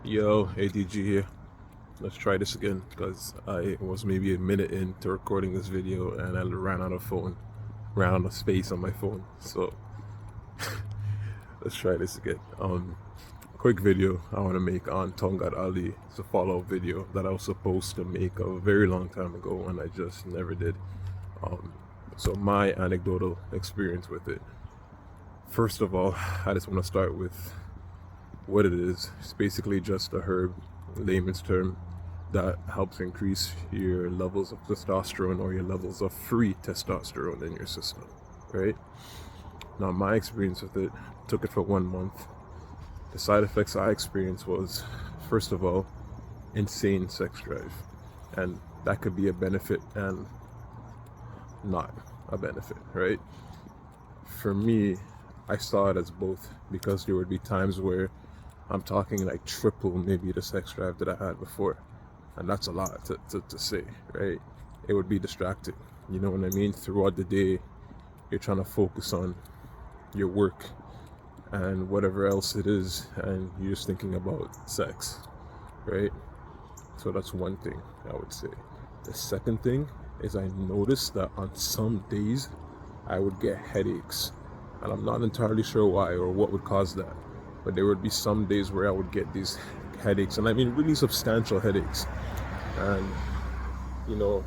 Yo, ADG here. Let's try this again because I was maybe a minute into recording this video and I ran out of space on my phone. So let's try this again. Quick video I want to make on Tongkat Ali. It's a follow-up video that I was supposed to make a very long time ago and I just never did. So my anecdotal experience with it. First of all, I just want to start with what it is. It's basically just a herb, layman's term, that helps increase your levels of testosterone or your levels of free testosterone in your system, right? Now, my experience with it, took it for 1 month. The side effects I experienced was, first of all, insane sex drive. And that could be a benefit and not a benefit, right? For me, I saw it as both because there would be times where I'm talking like triple maybe the sex drive that I had before. And that's a lot to say, right? It would be distracting. You know what I mean? Throughout the day, you're trying to focus on your work and whatever else it is, and you're just thinking about sex, right? So that's one thing I would say. The second thing is I noticed that on some days I would get headaches. And I'm not entirely sure why or what would cause that. But there would be some days where I would get these headaches, and I mean really substantial headaches. And, you know,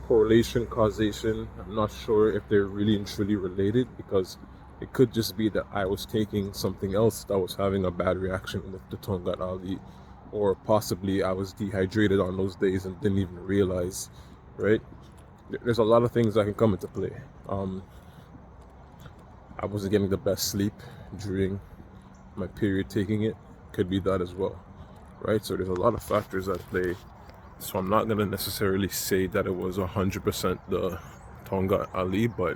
correlation, causation, I'm not sure if they're really and truly related, because it could just be that I was taking something else that was having a bad reaction with the Tongkat Ali, or possibly I was dehydrated on those days and didn't even realize, right? There's a lot of things that can come into play. I wasn't getting the best sleep during my period taking it. Could be that as well, right? So there's a lot of factors at play. So I'm not going to necessarily say that it was 100% the Tongkat Ali, but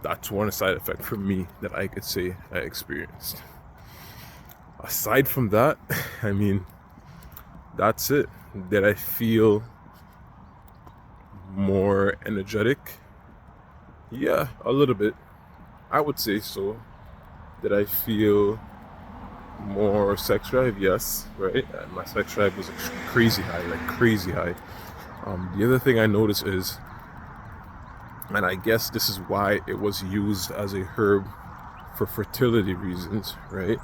that's one side effect for me that I could say I experienced. Aside from that, I mean, that's it. Did I feel more energetic? Yeah, a little bit. I would say so. Did I feel more sex drive? Yes, right? And my sex drive was crazy high, like crazy high. The other thing I noticed is, and I guess this is why it was used as a herb for fertility reasons, right?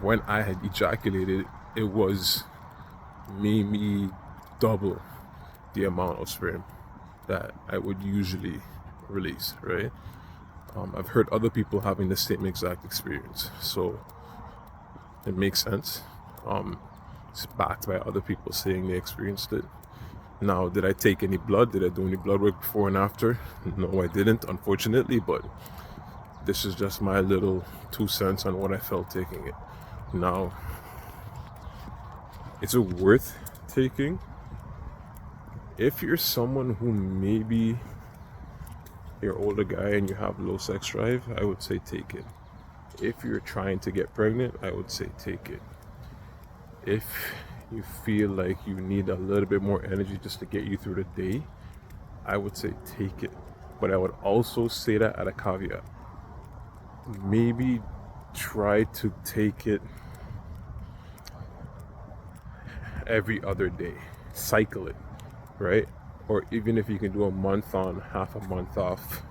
When I had ejaculated, it was maybe double the amount of sperm that I would usually release, right? I've heard other people having the same exact experience, so it makes sense. It's backed by other people saying they experienced it. Now, did I take any blood? Did I do any blood work before and after? No, I didn't, unfortunately, but this is just my little 2 cents on what I felt taking it. Now, is it worth taking? If you're someone who maybe you're an older guy and you have low sex drive, I would say take it. If you're trying to get pregnant, I would say take it. If you feel like you need a little bit more energy just to get you through the day, I would say take it. But I would also say that at a caveat. Maybe try to take it every other day. Cycle it, right? Or even if you can do a month on, half a month off,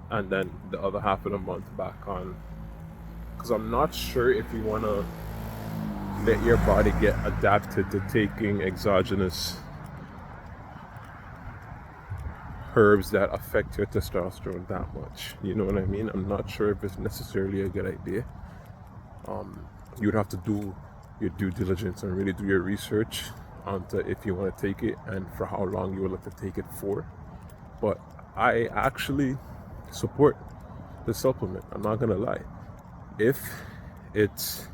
and then the other half of the month back on. Because I'm not sure if you want to let your body get adapted to taking exogenous herbs that affect your testosterone that much. You know what I mean? I'm not sure if it's necessarily a good idea. You'd have to do your due diligence and really do your research onto if you want to take it and for how long you would like to take it for. But I actually support the supplement. I'm not gonna lie. If it's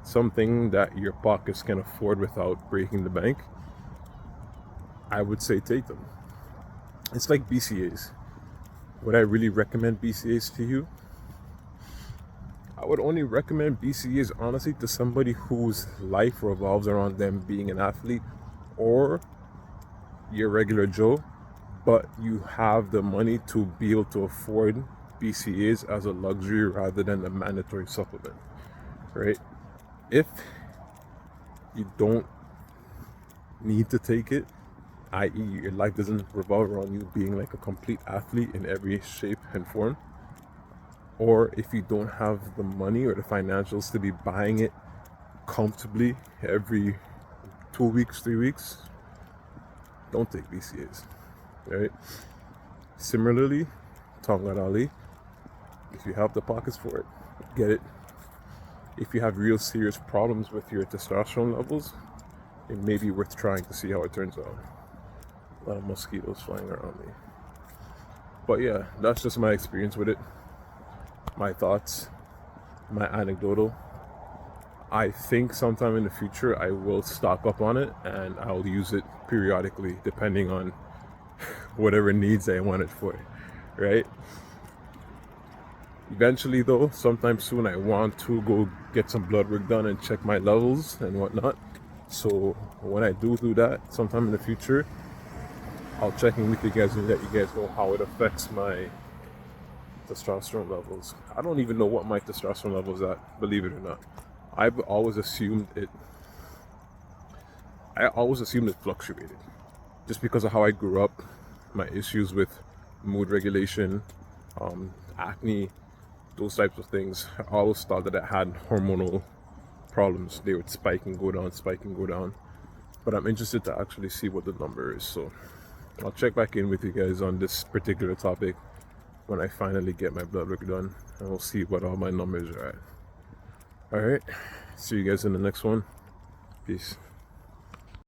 something that your pockets can afford without breaking the bank, I would say take them. It's like BCAs. Would I really recommend BCAs to you? I would only recommend BCAs honestly to somebody whose life revolves around them being an athlete, or your regular Joe, but you have the money to be able to afford BCAs as a luxury rather than a mandatory supplement, right? If you don't need to take it, i.e., your life doesn't revolve around you being like a complete athlete in every shape and form, or if you don't have the money or the financials to be buying it comfortably every 2 weeks, 3 weeks, don't take BCAs, right? Similarly, Tongkat Ali, if you have the pockets for it, get it. If you have real serious problems with your testosterone levels, it may be worth trying to see how it turns out. A lot of mosquitoes flying around me. But yeah, that's just my experience with it. My thoughts, my anecdotal. I think sometime in the future I will stock up on it and I'll use it periodically depending on whatever needs I want it for, right? Eventually though, sometime soon, I want to go get some blood work done and check my levels and whatnot. So when I do that sometime in the future, I'll check in with you guys and let you guys know how it affects my testosterone levels. I don't even know what my testosterone levels at, believe it or not. I always assumed it fluctuated just because of how I grew up, my issues with mood regulation, acne, those types of things. I always thought that I had hormonal problems. They would spike and go down, spike and go down. But I'm interested to actually see what the number is. So I'll check back in with you guys on this particular topic when I finally get my blood work done, and we'll see what all my numbers are at. Alright, see you guys in the next one. Peace.